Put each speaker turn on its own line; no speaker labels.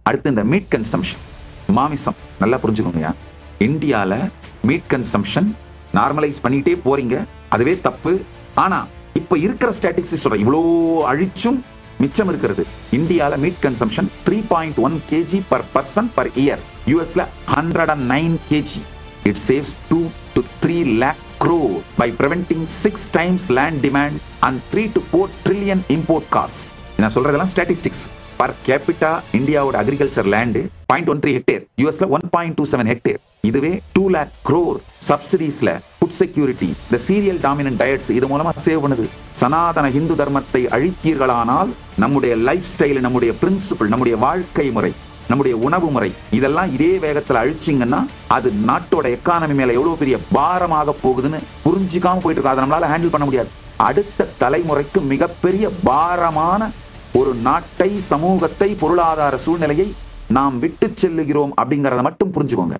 அடுத்து இந்த meet consumption, மாமிசம். நல்லா புரிஞ்சுக்கோங்க, இந்தியால மீட் கன்சம்ஷன் நார்மலைஸ் பண்ணிட்டே போறீங்க, அதுவே தப்பு. ஆனா இப்ப இருக்கிற ஸ்டாட்டிஸ்டிக்ஸ் சொல்றேன், இவ்வளோ அழிச்சும் மிச்சம் இருக்கிறது. இந்தியால meet consumption 3.1 kg per person per year. யூஎஸ்ல 109 kg. It saves 2 to 3 lakh crore by preventing 6 times land demand and 3 to 4 trillion import costs. நான் சொல்றதெல்லாம் ஸ்டாட்டிஸ்டிக்ஸ். பர் கேபிட்டா இந்தியாவோட அக்ரிகல்ச்சர் லேண்ட் 0.13 ஹெக்டேர், யூஎஸ்ல 1.27 ஹெக்டேர். இதுவே 2 lakh crore சப்சிடிஸ்ல ஃபுட் செக்யூரிட்டி, இந்த serial dominant diets இது மூலமா save பண்ணுது. சனாதன இந்து தர்மத்தை அழித்தீர்களானால் நம்முடைய லைஃப் ஸ்டைல், நம்முடைய பிரின்சிபிள், நம்முடைய வாழ்க்கை முறை, நம்முடைய உணவு முறை இதெல்லாம் இதே வேகத்துல அழிச்சிங்கன்னா அது நாட்டோட எக்கானமி மேல எவ்வளவு பெரிய பாரமாக போகுதுன்னு புரிஞ்சுக்காம போயிட்டு இருக்கு. அதை நம்மளால ஹேண்டில் பண்ண முடியாது. அடுத்த தலைமுறைக்கு மிகப்பெரிய பாரமான ஒரு நாட்டை, சமூகத்தை, பொருளாதார சூழ்நிலையை நாம் விட்டு செல்லுகிறோம் அப்படிங்கறத மட்டும் புரிஞ்சுக்கோங்க.